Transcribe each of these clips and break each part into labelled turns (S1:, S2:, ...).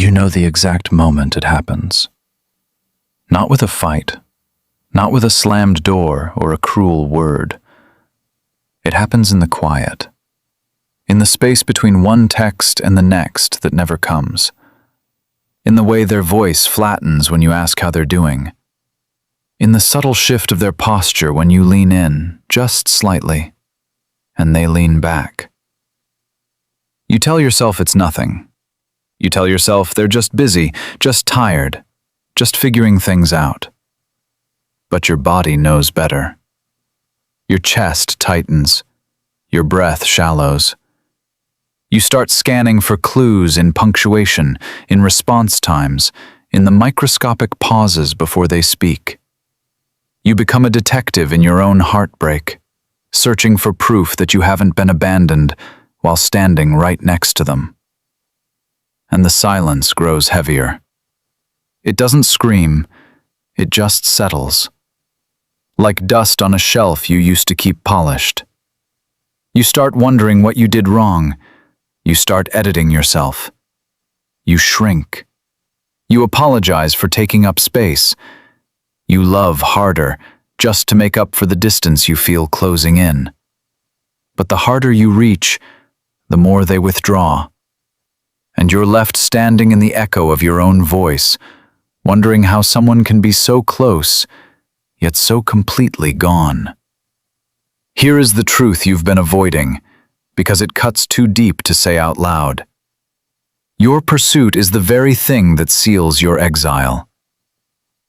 S1: You know the exact moment it happens. Not with a fight, not with a slammed door or a cruel word. It happens in the quiet, in the space between one text and the next that never comes, in the way their voice flattens when you ask how they're doing, in the subtle shift of their posture when you lean in, just slightly, and they lean back. You tell yourself it's nothing. You tell yourself they're just busy, just tired, just figuring things out. But your body knows better. Your chest tightens. Your breath shallows. You start scanning for clues in punctuation, in response times, in the microscopic pauses before they speak. You become a detective in your own heartbreak, searching for proof that you haven't been abandoned while standing right next to them. And the silence grows heavier. It doesn't scream, it just settles. Like dust on a shelf you used to keep polished. You start wondering what you did wrong. You start editing yourself. You shrink. You apologize for taking up space. You love harder, just to make up for the distance you feel closing in. But the harder you reach, the more they withdraw. And you're left standing in the echo of your own voice, wondering how someone can be so close, yet so completely gone. Here is the truth you've been avoiding, because it cuts too deep to say out loud. Your pursuit is the very thing that seals your exile.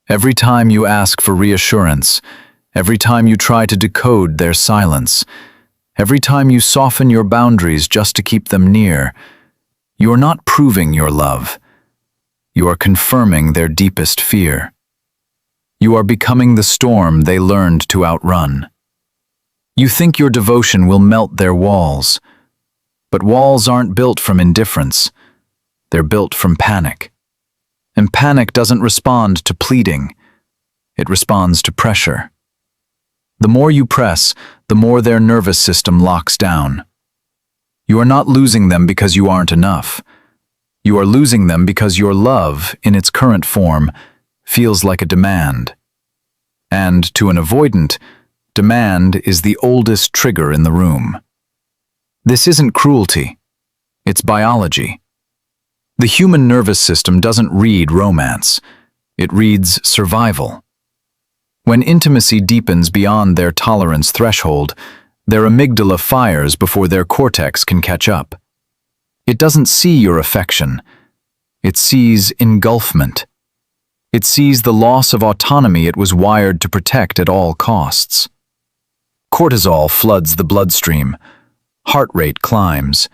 S1: Every time you ask for reassurance, every time you try to decode their silence, every time you soften your boundaries just to keep them near, you are not proving your love. You are confirming their deepest fear. You are becoming the storm they learned to outrun. You think your devotion will melt their walls, but walls aren't built from indifference. They're built from panic. And panic doesn't respond to pleading. It responds to pressure. The more you press, the more their nervous system locks down. You are not losing them because you aren't enough. You are losing them because your love, in its current form, feels like a demand. And to an avoidant, demand is the oldest trigger in the room. This isn't cruelty. It's biology. The human nervous system doesn't read romance. It reads survival. When intimacy deepens beyond their tolerance threshold, their amygdala fires before their cortex can catch up. It doesn't see your affection. It sees engulfment. It sees the loss of autonomy it was wired to protect at all costs. Cortisol floods the bloodstream. Heart rate climbs.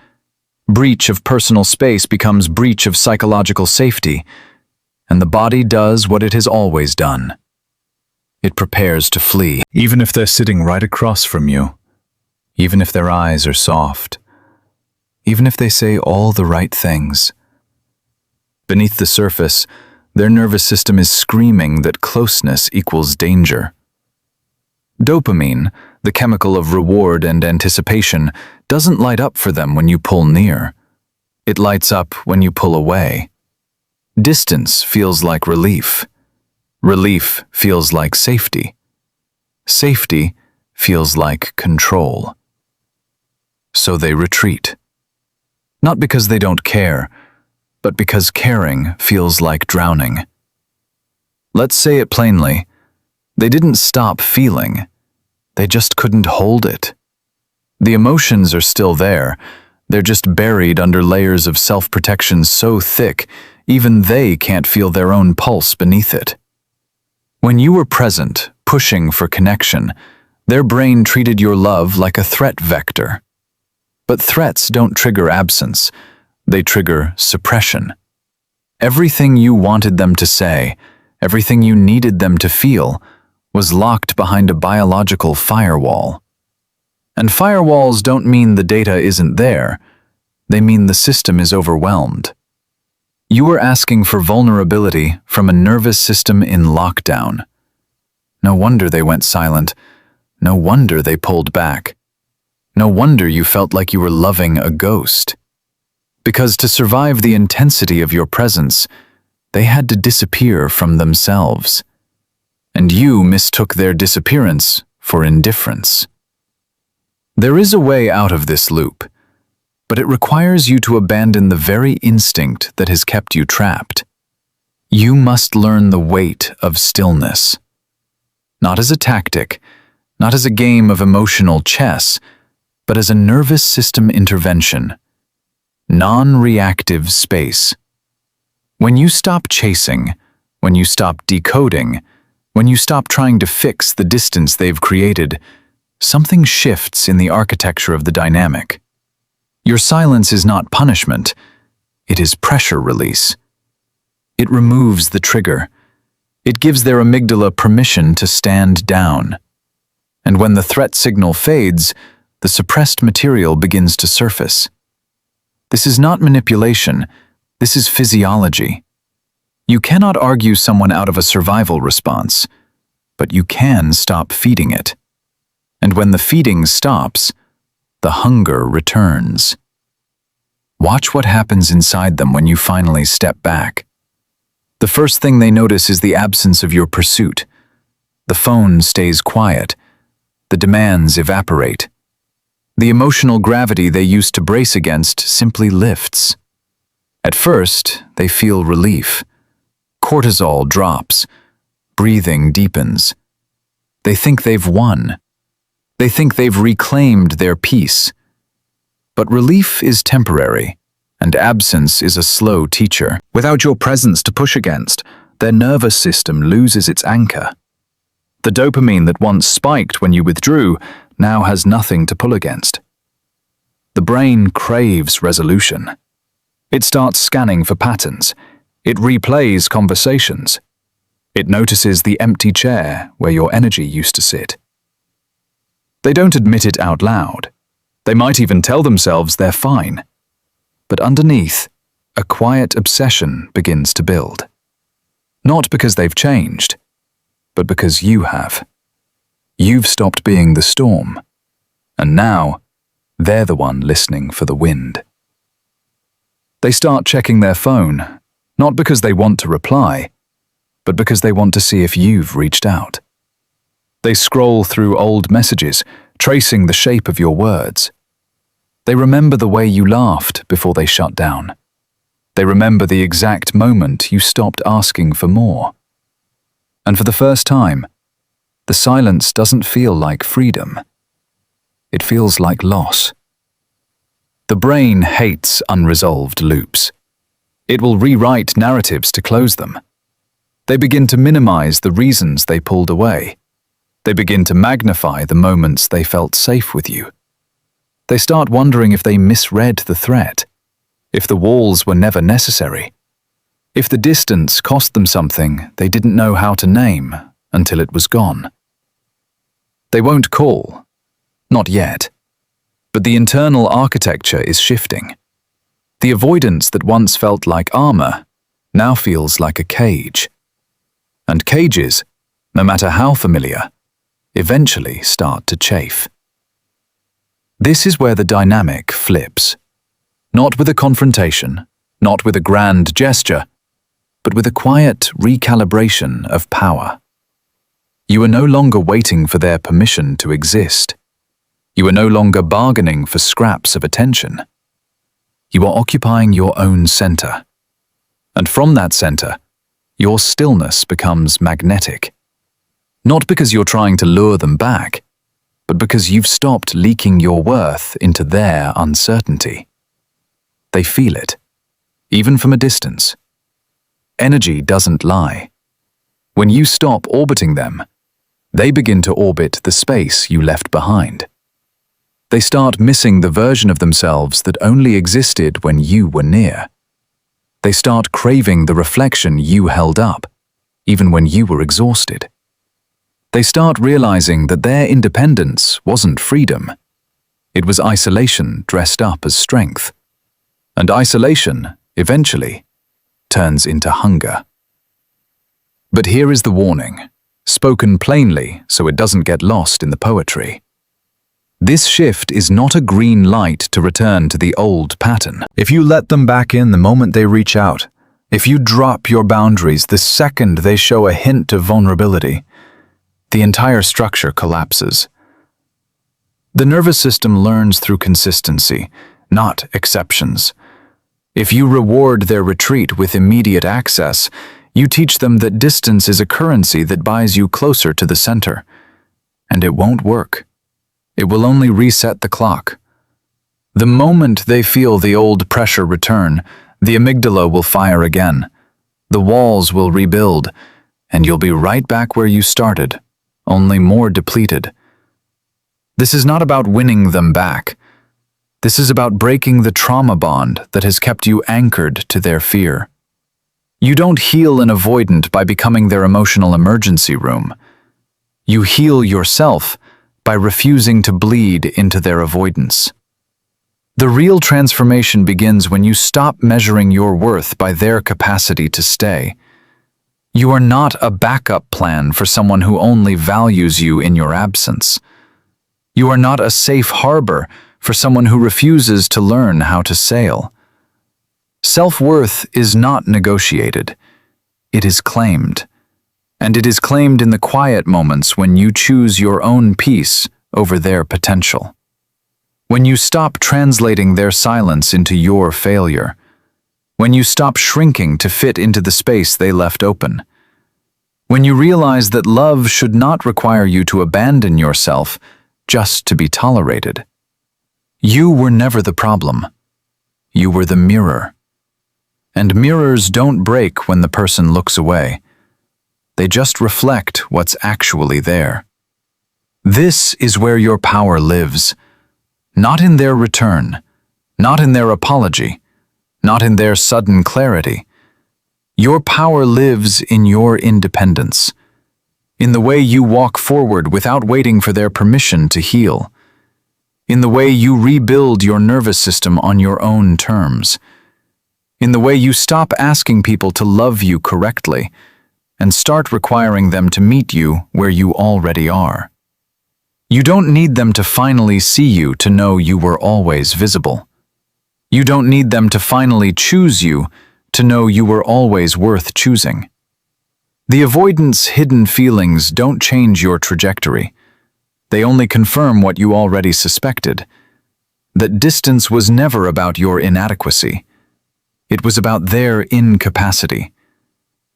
S1: Breach of personal space becomes breach of psychological safety, and the body does what it has always done. It prepares to flee, even if they're sitting right across from you. Even if their eyes are soft, even if they say all the right things. Beneath the surface, their nervous system is screaming that closeness equals danger. Dopamine, the chemical of reward and anticipation, doesn't light up for them when you pull near. It lights up when you pull away. Distance feels like relief. Relief feels like safety. Safety feels like control. So they retreat. Not because they don't care, but because caring feels like drowning. Let's say it plainly. They didn't stop feeling. They just couldn't hold it. The emotions are still there. They're just buried under layers of self-protection so thick, even they can't feel their own pulse beneath it. When you were present, pushing for connection, their brain treated your love like a threat vector. But threats don't trigger absence. They trigger suppression. Everything you wanted them to say, everything you needed them to feel, was locked behind a biological firewall. And firewalls don't mean the data isn't there. They mean the system is overwhelmed. You were asking for vulnerability from a nervous system in lockdown. No wonder they went silent. No wonder they pulled back. No wonder you felt like you were loving a ghost. Because to survive the intensity of your presence, they had to disappear from themselves. And you mistook their disappearance for indifference. There is a way out of this loop, but it requires you to abandon the very instinct that has kept you trapped. You must learn the weight of stillness. Not as a tactic, not as a game of emotional chess, but as a nervous system intervention. Non-reactive space. When you stop chasing, when you stop decoding, when you stop trying to fix the distance they've created, something shifts in the architecture of the dynamic. Your silence is not punishment, it is pressure release. It removes the trigger. It gives their amygdala permission to stand down. And when the threat signal fades, the suppressed material begins to surface. This is not manipulation, this is physiology. You cannot argue someone out of a survival response, but you can stop feeding it. And when the feeding stops, the hunger returns. Watch what happens inside them when you finally step back. The first thing they notice is the absence of your pursuit. The phone stays quiet. The demands evaporate. The emotional gravity they used to brace against simply lifts. At first, they feel relief. Cortisol drops. Breathing deepens. They think they've won. They think they've reclaimed their peace. But relief is temporary, and absence is a slow teacher. Without your presence to push against, their nervous system loses its anchor. The dopamine that once spiked when you withdrew now has nothing to pull against. The brain craves resolution. It starts scanning for patterns. It replays conversations. It notices the empty chair where your energy used to sit. They don't admit it out loud. They might even tell themselves they're fine. But underneath, a quiet obsession begins to build. Not because they've changed, but because you have. You've stopped being the storm, and now they're the one listening for the wind. They start checking their phone, not because they want to reply, but because they want to see if you've reached out. They scroll through old messages, tracing the shape of your words. They remember the way you laughed before they shut down. They remember the exact moment you stopped asking for more. And for the first time, the silence doesn't feel like freedom. It feels like loss. The brain hates unresolved loops. It will rewrite narratives to close them. They begin to minimize the reasons they pulled away. They begin to magnify the moments they felt safe with you. They start wondering if they misread the threat, if the walls were never necessary, if the distance cost them something they didn't know how to name until it was gone. They won't call, not yet, but the internal architecture is shifting. The avoidance that once felt like armor now feels like a cage. And cages, no matter how familiar, eventually start to chafe. This is where the dynamic flips. Not with a confrontation, not with a grand gesture, but with a quiet recalibration of power. You are no longer waiting for their permission to exist. You are no longer bargaining for scraps of attention. You are occupying your own center. And from that center, your stillness becomes magnetic. Not because you're trying to lure them back, but because you've stopped leaking your worth into their uncertainty. They feel it, even from a distance. Energy doesn't lie. When you stop orbiting them, they begin to orbit the space you left behind. They start missing the version of themselves that only existed when you were near. They start craving the reflection you held up, even when you were exhausted. They start realizing that their independence wasn't freedom. It was isolation dressed up as strength. And isolation, eventually, turns into hunger. But here is the warning, spoken plainly so it doesn't get lost in the poetry. This shift is not a green light to return to the old pattern. If you let them back in the moment they reach out, if you drop your boundaries the second they show a hint of vulnerability, the entire structure collapses. The nervous system learns through consistency, not exceptions. If you reward their retreat with immediate access, you teach them that distance is a currency that buys you closer to the center. And it won't work. It will only reset the clock. The moment they feel the old pressure return, the amygdala will fire again. The walls will rebuild, and you'll be right back where you started, only more depleted. This is not about winning them back. This is about breaking the trauma bond that has kept you anchored to their fear. You don't heal an avoidant by becoming their emotional emergency room. You heal yourself by refusing to bleed into their avoidance. The real transformation begins when you stop measuring your worth by their capacity to stay. You are not a backup plan for someone who only values you in your absence. You are not a safe harbor for someone who refuses to learn how to sail. Self-worth is not negotiated. It is claimed. And it is claimed in the quiet moments when you choose your own peace over their potential. When you stop translating their silence into your failure. When you stop shrinking to fit into the space they left open. When you realize that love should not require you to abandon yourself just to be tolerated. You were never the problem. You were the mirror. And mirrors don't break when the person looks away. They just reflect what's actually there. This is where your power lives. Not in their return, not in their apology, not in their sudden clarity. Your power lives in your independence, in the way you walk forward without waiting for their permission to heal, in the way you rebuild your nervous system on your own terms, in the way you stop asking people to love you correctly and start requiring them to meet you where you already are. You don't need them to finally see you to know you were always visible. You don't need them to finally choose you to know you were always worth choosing. The avoidance hidden feelings don't change your trajectory. They only confirm what you already suspected, that distance was never about your inadequacy. It was about their incapacity.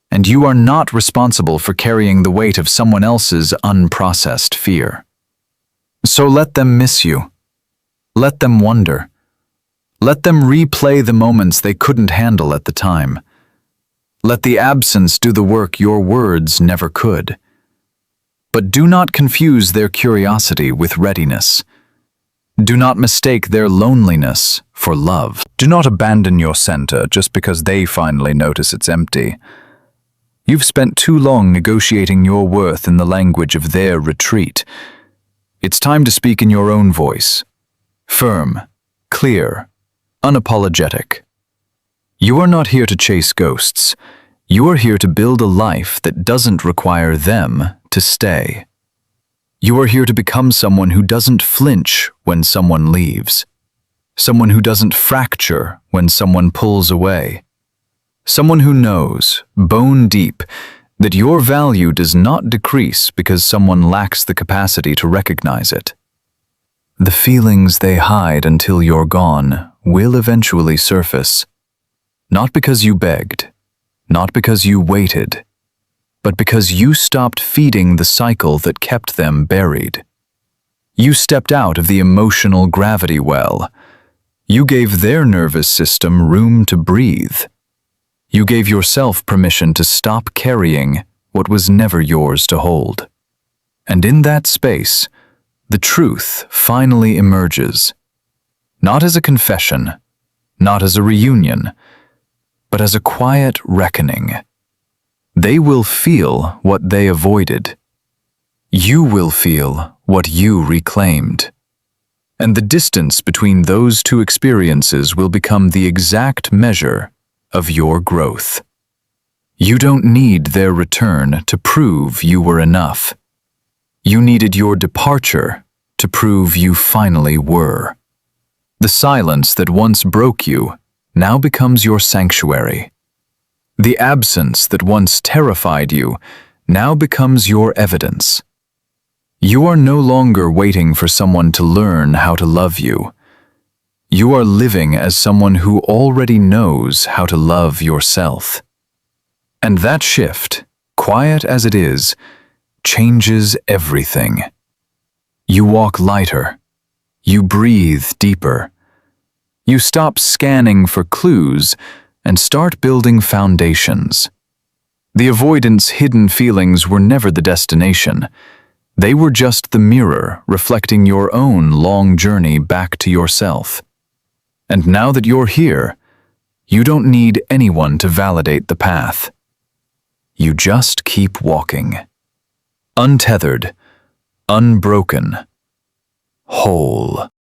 S1: And you are not responsible for carrying the weight of someone else's unprocessed fear. So let them miss you. Let them wonder. Let them replay the moments they couldn't handle at the time. Let the absence do the work your words never could. But do not confuse their curiosity with readiness. Do not mistake their loneliness for love. Do not abandon your center just because they finally notice it's empty. You've spent too long negotiating your worth in the language of their retreat. It's time to speak in your own voice. Firm, clear, unapologetic. You are not here to chase ghosts. You are here to build a life that doesn't require them to stay. You are here to become someone who doesn't flinch when someone leaves. Someone who doesn't fracture when someone pulls away. Someone who knows, bone deep, that your value does not decrease because someone lacks the capacity to recognize it. The feelings they hide until you're gone will eventually surface. Not because you begged, not because you waited, but because you stopped feeding the cycle that kept them buried. You stepped out of the emotional gravity well. You gave their nervous system room to breathe. You gave yourself permission to stop carrying what was never yours to hold. And in that space, the truth finally emerges. Not as a confession, not as a reunion, but as a quiet reckoning. They will feel what they avoided. You will feel what you reclaimed. And the distance between those two experiences will become the exact measure of your growth. You don't need their return to prove you were enough. You needed your departure to prove you finally were. The silence that once broke you now becomes your sanctuary. The absence that once terrified you now becomes your evidence. You are no longer waiting for someone to learn how to love you. You are living as someone who already knows how to love yourself. And that shift, quiet as it is, changes everything. You walk lighter. You breathe deeper. You stop scanning for clues and start building foundations. The avoidant's hidden feelings were never the destination. They were just the mirror reflecting your own long journey back to yourself. And now that you're here, you don't need anyone to validate the path. You just keep walking. Untethered, unbroken, whole.